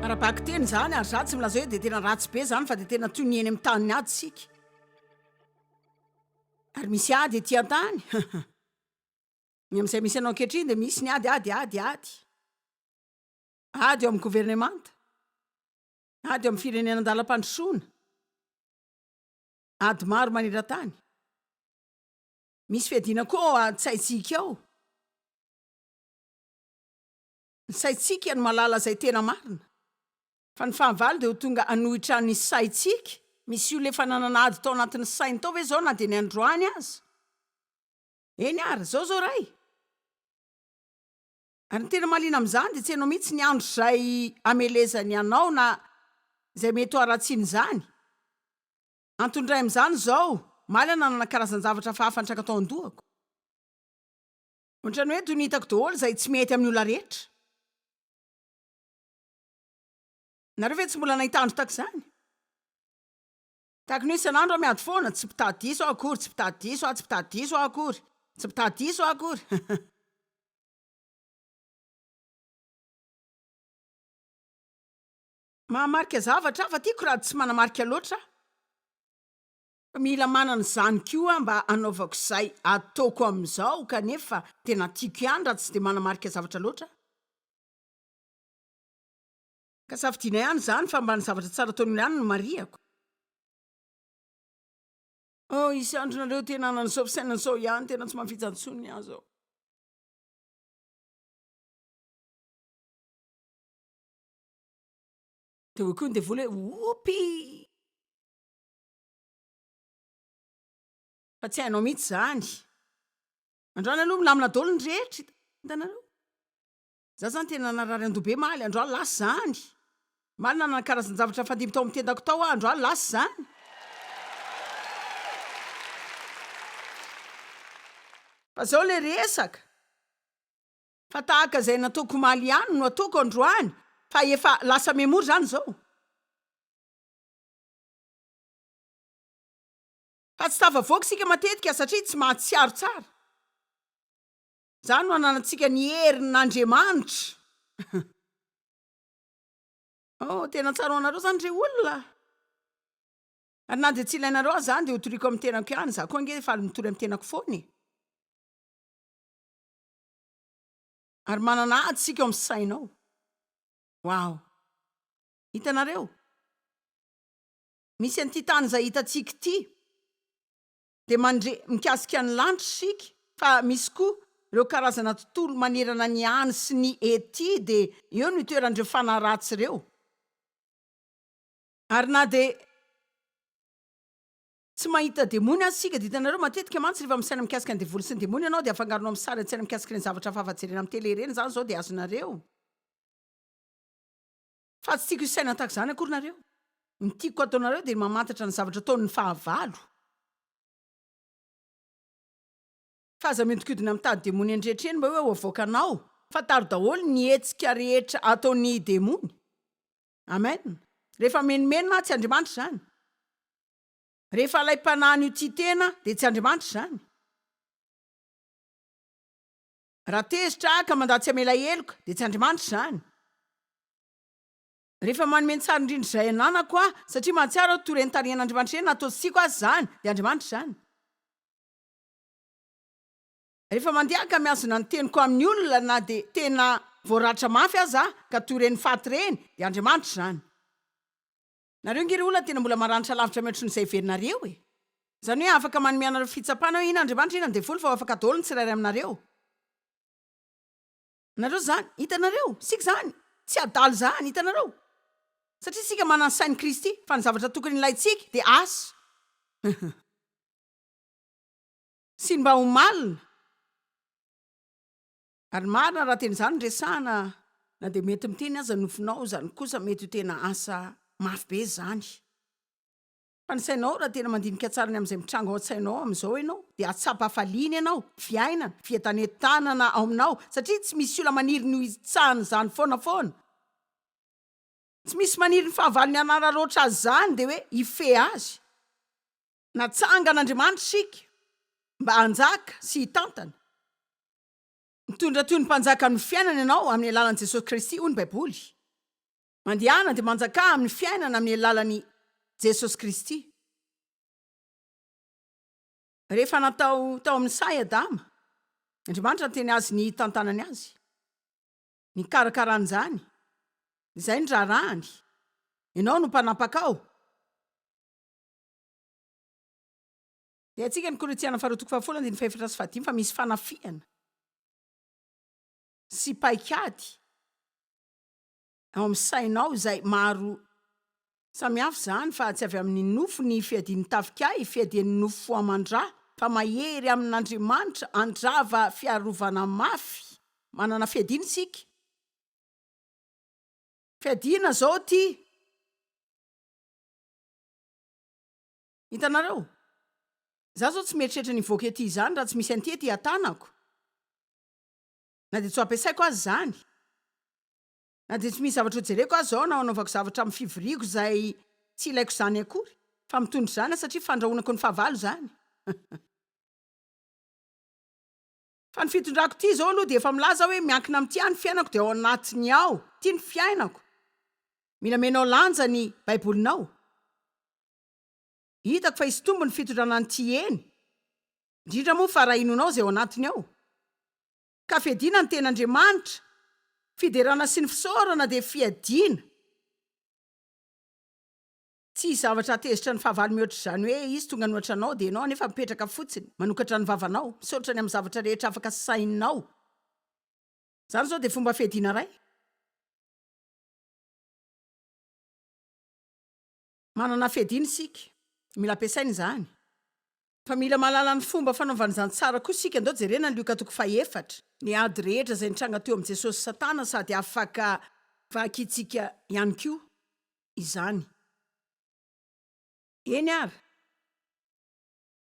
Araha-baka teny zany ary za tsy milaza hoe de tena ratsy be zany fa de tena toy ny eny amin'ny taniny ady sika ary misy ady etỳ an-tany ny am'izay misy anao ankehitriny de misy ny ady ady eo amin'ny gouvernemanta, ady eo amin'ny firenena an-dalam-pandrosoana, ady maro maneran-tany. Misy fiadiana koa tsaitsika ao. Ny saitsika ny malala zay tena marina. Fa ny fahavalo de ho tonga anohitra ny saitsika. Misy olo efa nanana ady tao anatin'ny sainy tao ve zao na de ny androany aza. Eny ary, zao ray. Ary ny tena malina am'zany de tsy hainao mihitsy ny andro zay amelezany anao na zay mety ho aratsiny zany. Antondray am'zany zao, maly nanana karazan-javatra fahafantraka tao an-dohako. Ohatrany hoe toy ny hitako daholo zay tsy mety amin'ny olona rehetra. Nareo ve tsy mbola nahita andro tak'izany? Tahaka ny hoe isan'andro miady foana, tsy mpitadiso akory, tsy mpitadiso akory, tsy mpitadiso akory. Mahamarika zavatra fa tiako raha tsy manamarika loatra. Mila manana zany koa mba anaovako izay ataoko am'izao kanefa tena tiako ihany raha tsy de manamarika zavatra loatra. Ka safidiana ihany zany fa mba ny zavatra tsara ataon'olo ihany no mariako. Isy andronareo tena nan'izao fisainana zao ihany tena tsy mahavita antsony aho zao. De hoe koa ny devoly hoe opy. Fa tsy hainao mihitsy zany. Androany aloha milamina daholo ny rehetra hitanareo. Za zany tena narary andobe maly, androany lasa zany. Maly nanana karazan-javatra fandimy tao amin'ny tendako tao androany lasa zany. Fa zao le resaka. Fa tahaka zay nataoko maly ihany no ataoko androany, fa efa lasa memory zany zao. Fa tsy tafavoaka sika matetika satria tsy mahatsiaro tsara. Zany no ananantsika ny herin'Andriamanitra. Tena tsara ho anareo zany re olona. Ary na de tsy ilainareo aho zany de ho toriko amin'ny tenako ihany, za koa nge efa mitory amin'ny tenako foana. Ary manana ady sika eo amin'ny sainao. Wow. Hitanareo? Misy an'ity tany zay hitantsika ity. De mikasika ny lanitra sika, fa misy koa ireo karazana tontolo manerana ny any sy ny ety de eo no itoeran'ireo fanaratsy ireo. Ary na de tsy mahita demony azy sika de hitanareo matetika mantsy rehefa misaina mikasika ny devoly sy ny demony ianao de afangaronao amin'ny sary antsaina mikasika ny zavatra fahafajerena amin'ny tele ireny zany zao de azonareo. Fa tsy tiako isaina tahaka izany akory nareo. Ny tiako ataonareo de mamantatra ny zavatra ataon'ny fahavalo. Fa aza miodikodina mitady demony andrehetreny mba hoe ho avoakanao, fa taro daholo ny hetsika rehetra ataon'ny demony. Amen. Rehefa menomenona tsy Andriamanitra zany. Rehefa ilay mpanahany io ty tena de tsy Andriamanitra zany. Raha tezitra ka mandatsy amela heloka de tsy Andriamanitra zany. Rehefa manome tsara indrindra izay ananako satria mahatsiaro aho tory ny tarihan'Andriamanitra eny natao siko azy zany de Andriamanitra zany. Rehefa mandeha ka miazona ny teniko amin'ny olona na de tena voaratra mafy aza ka toreny faty reny de Andriamanitra zany. Nareo ngery olona tena mbola maranitra lavitra mihoatra n'izay verinareo e. Zany hoe afaka manome anareo fitsapana hoe ina Andriamanitra ina devoly fa afaka daholo ny tsirairay aminareo. Nareo zany, hitanareo, sika zany tsy adalo zany, hitanareo. Satria sika manana sain'i Kristy fa ny zavatra tokony ilaitsika de asa. Sy mba ho malina. Ary marina raha teny zany resahana na de mety miteny aza nofinao zany kosa mety ho tena asa mafy be zany. Fa ny sainao raha tena mandinika tsara ny am'izay mitrango ao an-tsainao am'izao ianao de atsapa hafaliana ianao, fiainana, fientanentanana ao aminao satria tsy misy olona maniry ny hitsahana zany foana. Tsy misy maniry ny fahavalony anararoatra azy zany de hoe ife azy. Natsangan'Andriamanitra sika mba hanjaka sy hitantana. Mitondra toy ny mpanjaka ny fiainana ianao amin'ny alalan'i Jesosy Kristy hoy ny Baiboly. mandehana dia manjaka amin'ny fiainana amin'ny alalan'i Jesosy Kristy. Rehefa tao amin'ny say Adama, Andriamanitra teny azy ny tantanany azy, ny karakaran'izany, izay ny rarahany, ianao no mpanapakao. Dia antsika ny Korintiana 2:7 fa misy fanafiana sy paikady ao amin'ny sainao izay maro samihafa izany, fa tsy avy amin'ny nofo ny fiadian'ny tafikay, fiadian'ny nofo foamandrà, fa mahery amin'Andriamanitra andrava fiarovana mafy. Manana fiadiana isika. Fiadiana zao ty. Hitanareo, za zao tsy mieritreritra ny voky ety izany raha tsy misy antety atanako. Na dia tsy ampiasaiko azy zany. Na dia tsy misy zavatra hojereko azy zao na anaovako zavatra amin'ny fivoriako izay tsy ilaiko izany akory, fa mitondra izany satria fandrahonako ny fahavalo izany. Fa ny fitondrako ty zao aloha dia efa milaza hoe miankina amin'ity ny fiainako dia ao anatiny ao. Ty ny fiainako. Mila menao lanja ny baibolinao. Hitako fa hisy tombo ny fitondrana an'ity eny. Indrindra moa fa rainonao izay ao anatiny ao. Ka fiadiana ny ten'Andriamanitra, fiderana sy ny fisaorana dia fiadiana. Tsy zavatra atezitra ny fahavalo mihoatra izany hoe izy tonga nohatra anao dia ianao nefa mipetraka fotsiny, manokatra ny vavanao, misaotra ny amin'ny zavatra rehetra afaka sainao. Zany zao dia fomba fiadiana iray. Manana fiadiana isika, mila ampiasaina izany. Fa mila mahalala ny fomba fanaovana izany tsara koa isika. Andao jerena ny Luka 4:4. Ny ady rehetra izay nitranga teo amin'ny Jesosy Satana sady afaka vakitsika ihany koa izany. Eny ary.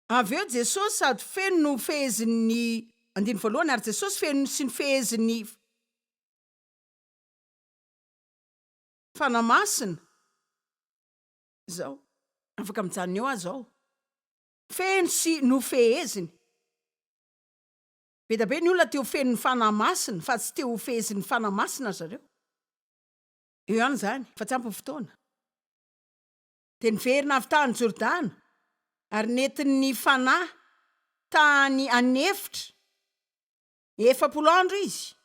Avy eo Jesosy sady feno no fehezin'ny 1 ary Jesosy feno sy ny fehezin'ny fanamasina. Zao, afaka mijanona eo azy ao. Feno sy no feheziny. Be da be ny olona teo feno ny fanamasina fa tsy teo fehezin'ny fanamasina zareo. Eo ihany zany, fa tsy ampy fotoana. Dia niverina avy tany Jordana, ary nentin'ny fanahy tany anefitra, 40 andro izy,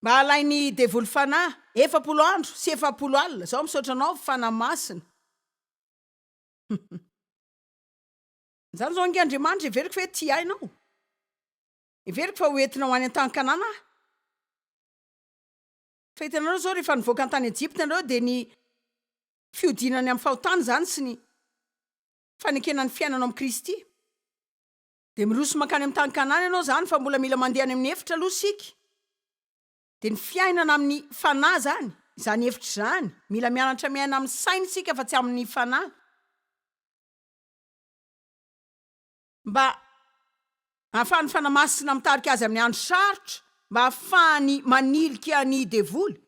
mba alainy devoly fanahy, 40 andro sy 40 alina, zao misaotra anao fanamasina. Zany zao ange Andriamanitra everiko fa hoe ty hainao. Everiko fa hoentina ho any an-tany Kanana. Fa hitanareo zao rehefa nivoaka an-tany Ejipta nareo dia ny fiodinany amin'ny fahotany zany sy ny fanekenany fiainana amin'ny Kristy. Dia miroso makany amin'ny tany Kanana ianao zany fa mbola mila mandeha any amin'ny efitra aloha sika. Dia ny fiainana amin'ny fanahy zany, izany efitra zany, mila mianatra miaina amin'ny saina sika fa tsy amin'ny fanahy. Mba ahafahany fanamasina mitarika azy amin'ny andro sarotra, mba ahafahany manilika ny devoly.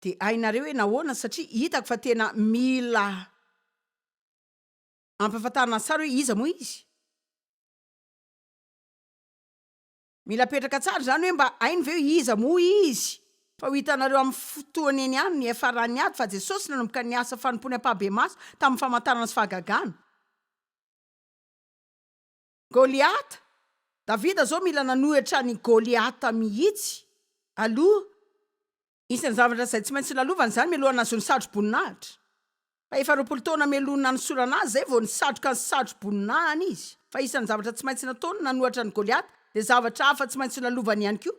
Dia hainareo hoe nahoana satria hitako fa tena mila ampahafantarina tsara hoe iza moa izy. Mila petraka tsara zany hoe mba hainy ve iza moa izy. Fa ho hitanareo amin'ny fotoana eny ihany ny efarany ady fa Jesosy nanomboka ny asa fanompony ampahabemaso tamin'ny famantarana sy fahagagana. Goliata, Davida zao mila nanohitra ny Goliata mihitsy aloha. Isan'ny zavatra izay tsy maintsy lalovany zany melohana azy ny satroboninahitra. Fa efa 20 taona melona ny sorana azy zay vao nisatroka ny satroboninahany izy. Fa isan'ny zavatra tsy maintsy nataony nanohitra ny Goliata dia zavatra hafa tsy maintsy lalovany ihany koa.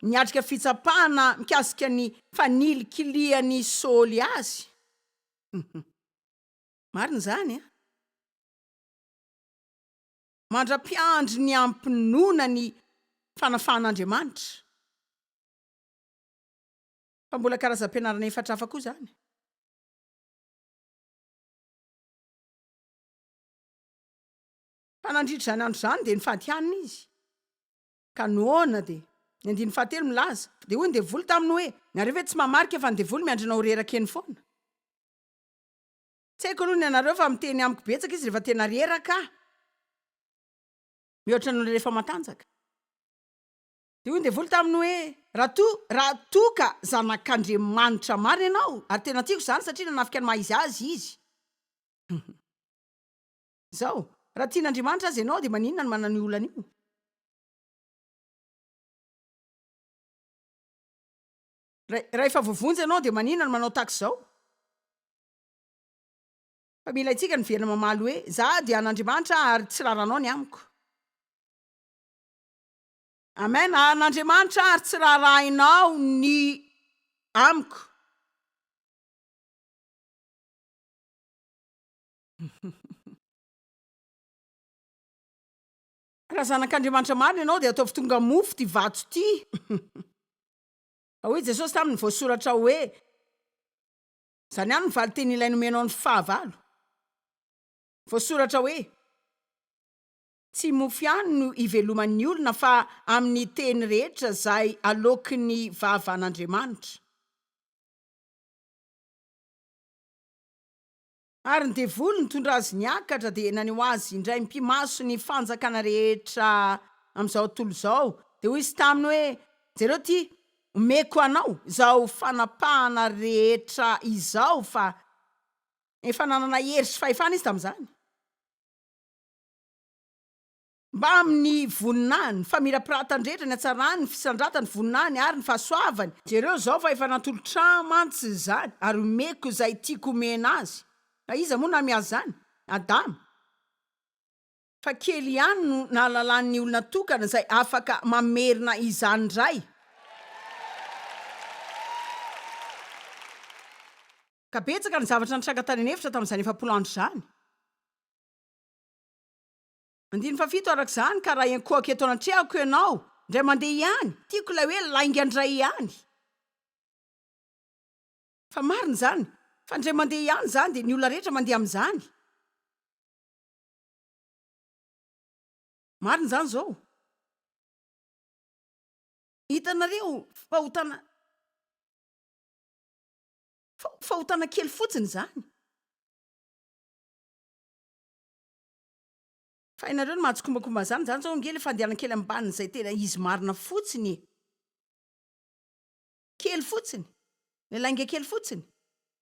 Niatrika fitsapahana mikasika ny fanilikilian'ny Saoly azy. Marina zany a. Mandra-piandry ny ampinoana ny fanafahan'Andriamanitra. Fa mbola karazam-pianarana efatra hafa koa zany. Fa nandritra zany andro zany dia nifady hanina izy. Ka noana dia ny 17 milaza. Dia hoy ny devoly taminy hoe nareo ve tsy mamarika fa ny devoly miandrina ho reraka eny foana. Tsy haiko aloha ny anareo fa miteny amiko betsaka izy rehefa tena reraka. Mihoatra ny rehefa matanjaka. Dia hoy ny devoly taminy hoe raha toka zanak'Andriamanitra marina ianao, ary tena tiako zany satria nanafika ny maizy azy izy. Zao, raha tian'Andriamanitra azy ianao de maninona ny manana ny olana io? Raha efa voavonjy ianao de maninona ny manao tahaka zao? Fa mila itsika ny verina mamaly hoe za dia an'Andriamanitra ary tsy raharanao ny amiko. Amen. An'Andriamanitra ary tsy raharahinao ny amiko. Raha zanak'Andriamanitra marina ianao de ataovy tonga mofo ty vato ty. Hoy Jesosy taminy voasoratra hoe, zany ihany ny valiteny ilainy omenao ny fahavalo. Voasoratra hoe, tsy mofo ihany no iveloman'ny olona fa amin'ny teny rehetra zay aloky ny vavan'Andriamanitra. Ary ny devoly nitondra azy niakatra de naneo azy indray mpimaso ny fanjakana rehetra am'izao tontolo zao. De hoy izy taminy hoe, jereo ty omeko anao zao fanapahana rehetra izao, fa efa nanana hery sy fahefana izy tam'izany. Mba amin'ny voninany, famirapiratany-drehetra, ny hatsarany, ny fisandratany, voninany ary ny fahasoavany. Jereo zao fa efa natolo-trano mantsy zany, ary omeko zay tiako omena azy. Fa iza moa namiazy zany? Adama. Fa kely ihany no nahalalan'ny olona tokana zay afaka mamerina izany indray. Ka betsaka ny zavatra nitranga tany anefitra tamin'izany 7 andro zany. 17 arak'izany, ka raha enkohako eto anatrehako ianao ndray mandeha ihany, tiako ilay hoe lainga andray ihany. Fa marina zany, fa ndray mandeha ihany zany de ny olona rehetra mandeha am'izany. Marina zany zao. Hitanareo fahotana kely fotsiny zany. Fa ianareo no mahatsikombakomba zany zao ngely fandehanan kely ambaniny zay tena izy marina fotsiny. Kely fotsiny, le lainga kely fotsiny,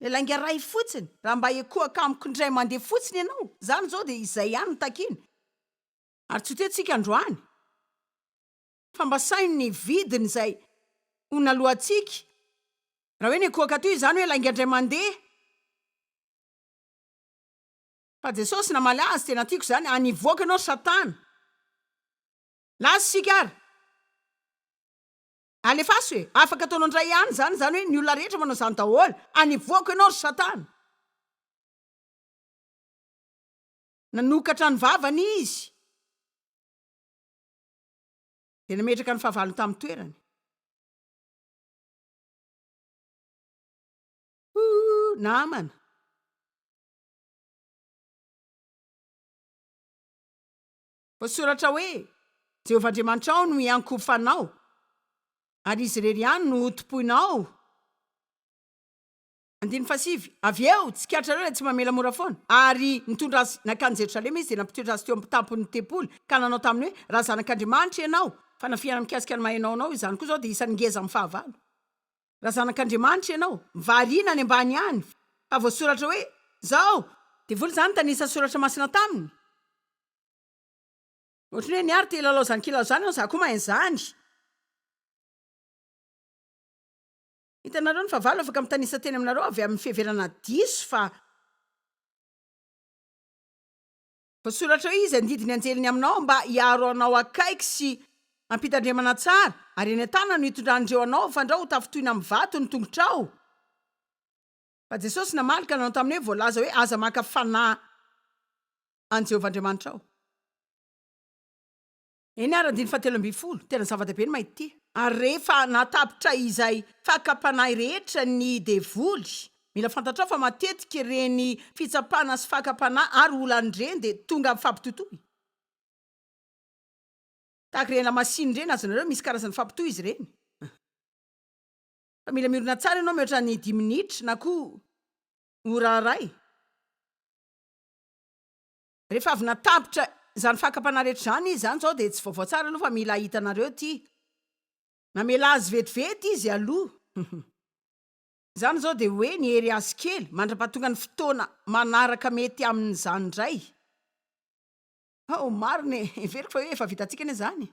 le lainga ray fotsiny, raha mba ekohaka amiko indray mandeha fotsiny ianao, zany zao de izay ihany takiny. Ary tsy ho tetintsika androany, fa mba sainy ny vidiny zay onalohantsika. Raha hoe ny ekohaka toy zany hoe lainga indray mandeha, fa Jesosy namaly azy tena tiako zany, anivoaka ianao Satana. Lasa sika ary. Alefasy hoe, afaka ataonao indray ihany zany hoe ny olona rehetra manao zany daholo, anivoaka ianao Satana. Nanokatra ny vavany izy. De nametraka ny fahavalo tamin'ny toerany. Namana. Voasoratra hoe, Jehovah Andriamanitra ao no iankofanao, ary izy rery ihany no hotompoinao. 17, avy eo tsikaritra reo tsy mamela mora foana, ary nitondra azy nakany Jerosalema izy de nampitoetra azy teo amin'ny tampon'ny tempolo, ka nanao taminy hoe, raha zanak'Andriamanitra ianao, fa nafiana mikasika ny mahainaonao izany koa zao de isan'ny ngeza amin'ny fahavalo. Raha zanak'Andriamanitra ianao, variana any ambany any. Fa voasoratra hoe, zao devoly zany tanisa soratra masina taminy. Ohatriny hoe niary te lalao zany kilalao zany, za koa mahay zany. Hitanareo ny fahavalo afaka mitanisa teny aminareo avy amin'ny fiheverana diso, fa voasoratra hoe izy andidiny anjeliny aminao mba hiaro anao akaiky sy ampitandremana tsara, ary eny an-tana no hitondrandreo anao fandrao ho tafitoina amin'ny vato ny tongotrao. Fa Jesosy namalika nanao taminy hoe voalaza hoe aza maka fanahy an Jehovah Andriamanitra ao. Eny ary 17, tena zava-dehibe ny mahita ity. Ary rehefa natapitra izay fakapanahy rehetra ny devoly, mila fantatrao fa matetika ireny fitsapana sy fakapanahy ary olan'ireny de tonga fampitotoy. Tahaka ireny lamasiny ireny azonareo misy karazany fampitohy izy ireny. Fa mila mirona tsara ianao mihoatra ny 10 minitra na koa ora iray. Rehefa avy natapitra zany fakapanahy rehetra zany izy zany zao de tsy vaovao tsara aloha, fa mila hitanareo ty. namela azy vetivety izy aloha zany zao de hoe ny hery azy kely mandra-pahatonga ny fotoana manaraka mety amin'izany ndray mariny everiko fa hoe efa vitantsika ane zany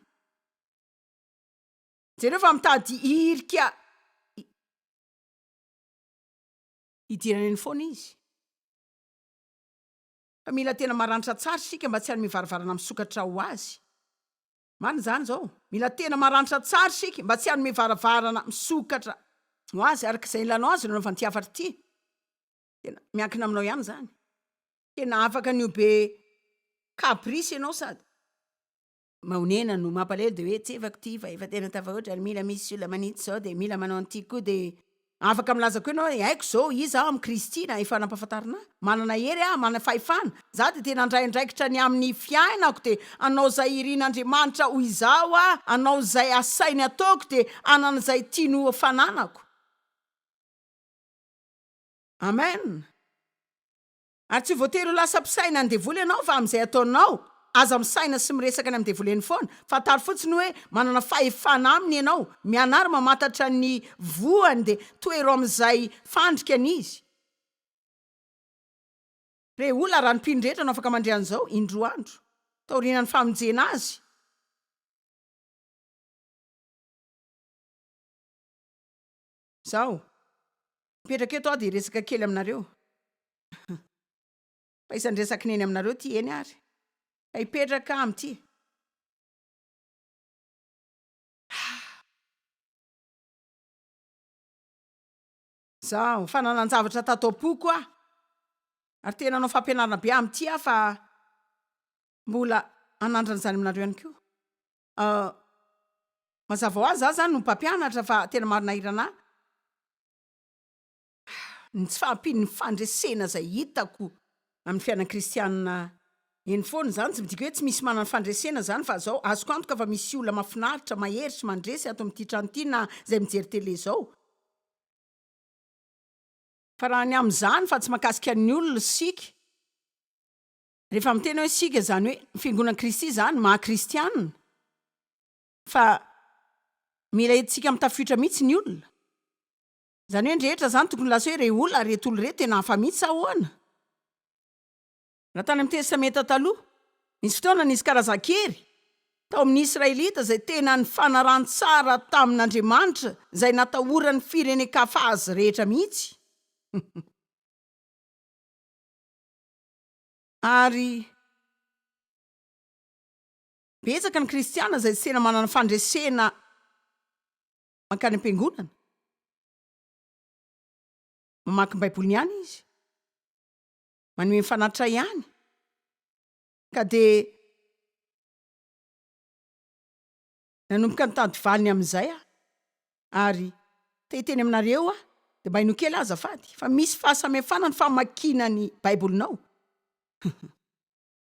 jereo fa mitady irika idirany eny foana izy fa mila tena maranitra tsara sika mba tsy any mivaravarana misokatra ho azy mariny zany zao mila tena maranitra tsara sika mba tsy any mivaravarana misokatra ho azy arak'izay ilanao azy nanao vantiavatra ty tena miankina aminao ihany zany tena afaka nio be kaprisy ianao sady maonena no mampalelo de hoe tsevako ty fa efa tena tavahoatra ary mila misy ola manitsy zao de mila manao an'ity koa de afaka milaza koa ianao haiko zao iza amin'ny kristina efa nampahafantarina manana hery manana fahefana za de tena andraindraikitra ny amin'ny fiainako de anao zay irin'Andriamanitra ho izao anao zay asainy ataoko de anana zay tiano fananako amen ary tsy voatery ho lasa mpisaina ny devoly ianao fa am'izay ataonao aza misaina sy miresaka ny amin'ny devoly eny foana fa tary fotsiny hoe manana fahefana aminy ianao mianary mamantatra ny voany de toero am'izay fandrika an'izy re olona raha nipindrehetra no afaka mandre an'izao indroa andro taoriana ny famonjena azy zao mipetraka eto aho de resaka kely aminareo fa isan'ny-resaka neny aminareo ty eny ary fa hipetraka am'ty zao fananan-javatra tataopoko ary tena anao fampianarana be am'ty fa mbola anandranyzany aminareo ihany koa mazava ho azy za zany no mpampianatra fa tena marinahirana ny tsy fahampiny ny fandresena zay hitako amin'ny fiainana kristianina eny foana zany tsy midika hoe tsy misy manana fandresena zany fa zao azoko antoka fa misy olona mafinaritra mahery sy mandresy ato amin'ity trano ity na zay mijery tele zao fa raha ny am'izany fa tsy mahakasika ny olona sika rehefa mitena hoe sika zany hoe fiangonana Kristy zany mahakristianina fa mila etsika mitafiotra mihitsy ny olona zany hoe ndrehetra zany tokony lasa hoe re olona retolo re tena hafa mihitsy ahoana raha tany amin'ny testamenta taloha nisy fotoana nisy karazan-kery tao amin'ny Israelita zay tena ny fanaran-tsara tamin'Andriamanitra zay natahorany firenekafa azy rehetra mihitsy ary betsaka ny kristiana zay tena manana fandresena mankany am-piangonana mamaky ny baiboliny ihany izy manome mifanaritra ihany ka de nanomboka nitady valiny am'izay ary tehiteny aminareo de mba hino kely azafady fa misy fahasamihafana ny famakina ny baibolinao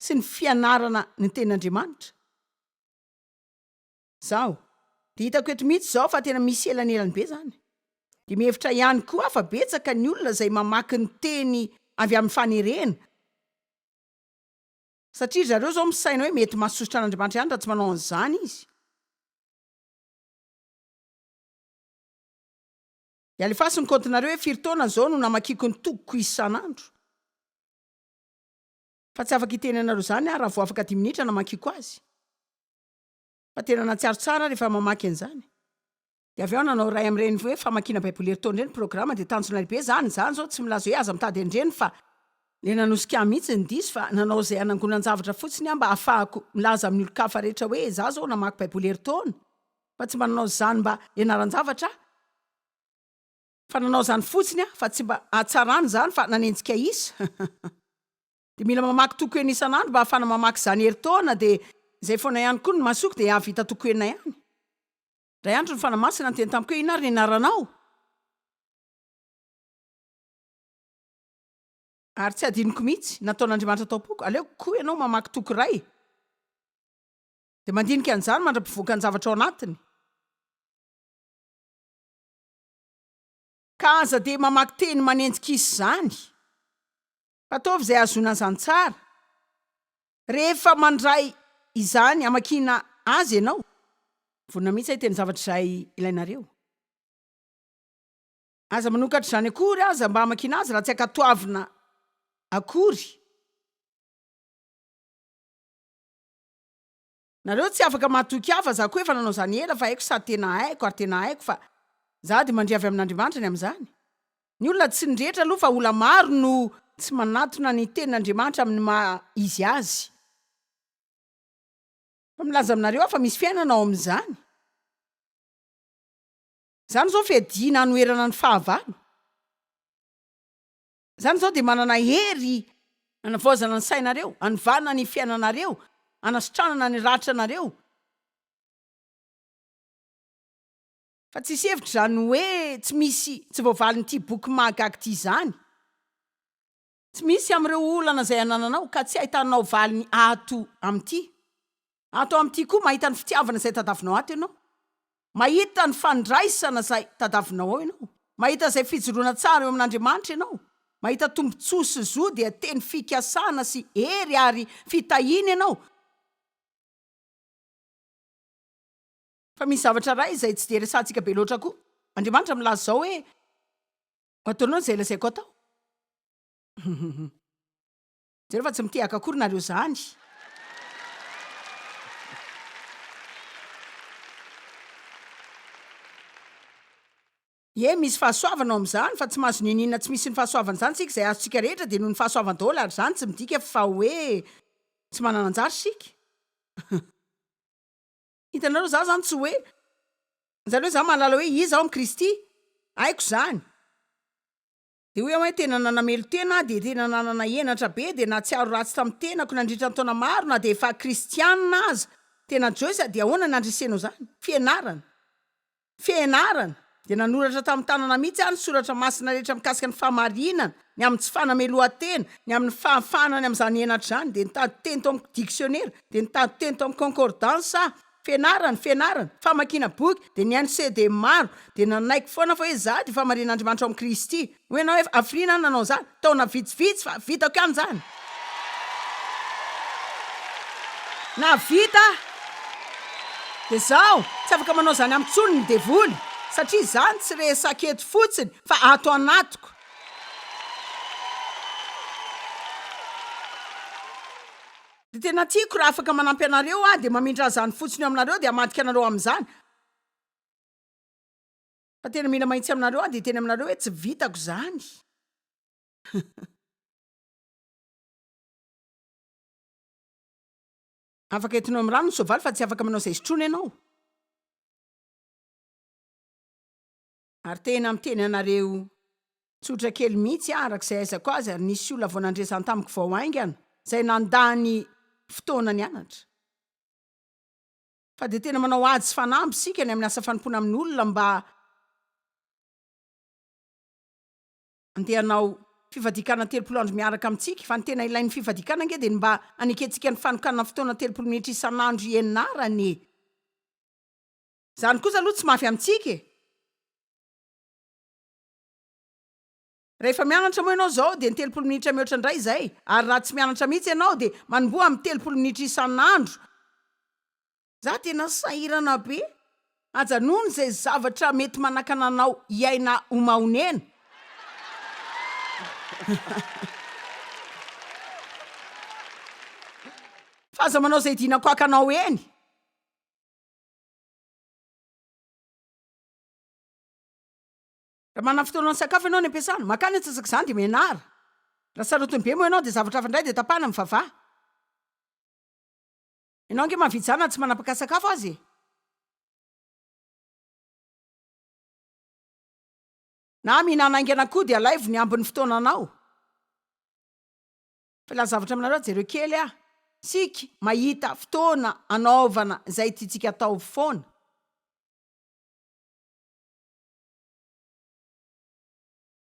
sy ny fianarana ny tenin'Andriamanitra zao de hitako eto mihitsy zao fa tena misy elanelany be zany de mihevitra ihany koa fa betsaka ny olona zay mamaky ny teny avy amin'ny fanerena satria zareo zao misaina hoe mety mahasosotra an'Andriamanitra ihany raha tsy manao an'izany izy ialefasy ny kontinareo hoe firy-taona zao no namakiko ny tokoko isan'andro fa tsy afaka hiteny anareo zany raha vo afaka 10 minitra namakiko azy fa tena natsiaro tsara rehefa mamaky an'izany de avy eo nanao ray am'ireny hoe famakina baiboly herintaona ireny programa de tanjona lehibe zany zao tsy milaza hoe aza mitady andreny fa le nanosika mihitsy ny diso fa nanao zay anangonan-javatra fotsiny mba ahafahako milaza amin'ny olo-kafa rehetra hoe za zao namaky baiboly herintaona fa tsy mba nanao zany mba ianaran-javatra fa nanao zany fotsiny fa tsy mba atsarany zany fa nanenjika isa de mila mamaky toko eny isan'andro mba ahafana mamaky zany herintaona de zay foana ihany koa ny masoko de avita toko ena ihany ray andro ny fanamasina ny teny tamiko hoe ina ary ny anaranao ary tsy adiniko mihitsy nataon'Andriamanitra taopoko aleoko koa ianao mamaky toko ray de mandinika an'izany mandra-pivoaka ny zavatra ao anatiny ka aza de mamaky teny manenjika isy zany ataovy zay azona zany tsara rehefa mandray izany amakina azy ianao vonina mihitsy ay teny zavatra izay ilainareo. Aza manokatra zany akory aza mba hamakina azy raha tsy akatoavina akory. Nareo tsy afaka matoky hafa, za koa efa nanao zany ela fa haiko sady tena haiko ary tena haiko fa za de mandry avy amin'Andriamanitra ny am'izany. Ny olona tsy nyrehetra aloha fa olona maro no tsy manatona ny tenin'Andriamanitra amin'ny maha izy azy. Fa milaza aminareo fa misy fiainana ao amin'izany. Zany zao fiadina hanoerana ny fahavalo. Zany zao de manana hery anavaozana ny sainareo, anovanana ny fiainanareo, anasitranana ny ratranareo. Fa tsisy hevitra zany hoe tsy voavalin'ity boky mahagaga ity zany. Tsy misy am'ireo olana zay anananao ka tsy ahitanao valiny ato am'ty. Ato am'ty koa mahita ny fitiavana zay tadavinao ato ianao. Mahita ny fandraisana zay tadavinao ao ianao. Mahita zay fijoroana tsara eo amin'Andriamanitra ianao. Mahita tombontsoa sy zo dia teny fikasana sy hery ary fitahiana ianao. Fa misy zavatra ray izay tsy de resantsika be loatra koa. Andriamanitra milaza zao hoe ataonao zay lazaiko atao. Jereo fa tsy mitehaka akory nareo zany. Misy fahasoavana ao amin'izany fa tsy mahazo ninina tsy misy ny fahasoavana zany sika izay azontsika rehetra de noho ny fahasoavana daholo ary zany tsy midika fa hoe tsy manana anjara sika. Hitanareo za zany tsy hoe zareo za mahalala hoe iza ao amin'ny Kristy, haiko zany. De hoe tena nanamelo tena de tena nanana henatra be de na tsy aro ratsy tamin'ny tenako nandritra ny taona maro na de efa kristianina aza. Tena Joyce de ahoana nandresenao zany? Fianarana. De nanoratra tamin'ny tanana mihitsy any soratra masina rehetra mikasika ny fahamarinana, ny amin'ny tsy fanamelohan-tena, ny amin'ny fahafana ny amin'izany henatra zany, de nitady teny tao amin'ny dictionnaire, de nitady teny tao amin'ny concordance. Fianarana, famakina boky, de ny CD maro, de nanaiky foana fa hoe za de fahamarinan'Andriamanitra ao amin'ny Kristy. Hoe na hoe afrina nanao zany, taona vitsivitsy fa vitako ihany zany. Na vita de zao tsy afaka manao zany amin'ny tsony ny devoly, satria zany tsy resaketo fotsiny fa ato anatiko. De tena tiako raha afaka manampy anareo de mamindra zany fotsiny eo aminareo de hamadika anareo amin'izany. Fa tena mila mahitsy aminareo de teny aminareo hoe tsy vitako zany. Afaka entinao amin'ny rano ny soavaly fa tsy afaka manao zay sotrony ianao. Ary tena miteny anareo tsotra kely mihitsy arak'izay aizako azy ary nisy olona vao nandresany tamiko vao aingana zay nandany fotoana ny anatra. Fa de tena manao ady sy fanampy sika ny amin'ny asa fanompona amin'ny olona mba andehanao fivadikana 30 andro miaraka amintsika. Fa ny tena ilain'ny fivadikana ange de mba aneketsika ny fanokana fotoana 30 minitra isan'andro ienarany. Zany kosa aloha tsy mafy amintsika. Rehefa mianatra moa ianao zao de ny 30 minitra mihoatra indray zay, ary raha tsy mianatra mihitsy ianao de manomboa amin'ny 30 minitra isan'andro. Za tena sahirana be, ajanony zay zavatra mety manakana anao iaina omaonena. Fa aza manao zay dinako akanao eny. Raha manana fotoana ny sakafo ianao ny ampiasana, makany atsasaka zany de mianara. Raha sarotiny be moa ianao de zavatra hafa indray de tapahana amin'ny vavaha. Ianao nge mahavidy zany na tsy manapaka sakafo azy. Na mihinana aingana koa de alaivo ny ambin'ny fotoananao. Fa la zavatra aminareo jereo kely sika mahita fotoana anaovana zay tiantsika atao foana.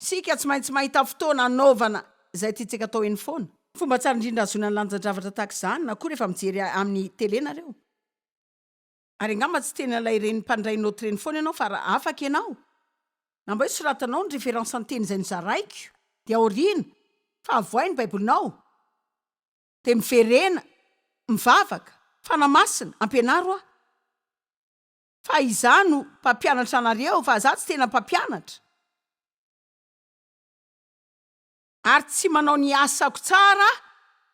Sika tsy maintsy mahita fotoana anaovana zay tiantsika atao eny foana. Fomba tsara indrindra azonana ny lanjan-javatra tahaka izany na koa rehefa mijery amin'ny tele nareo. Ary angamba tsy tena ilay reny mpandray noty reny foana ianao fa raha afaka ianao. Namba hoe soratanao ny référence ny teny izay nozaraiko de aoriana fa avoay ny baibolinao. De miverena, mivavaka, fanamasina, ampianaro fa izano mpampianatra anareo fa za tsy tena mpampianatra ary tsy manao ny asako tsara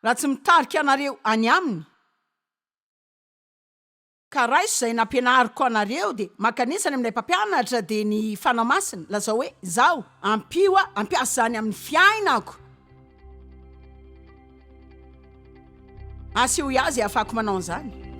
raha tsy mitarika anareo any aminy. Ka raha iso izay nampianariko anareo de makanesany amin'ilay mpampianatra de ny fanamasina laza hoe zaho ampio ampiasa zany amin'ny fiainako. Aseho azy afako manao an'izany.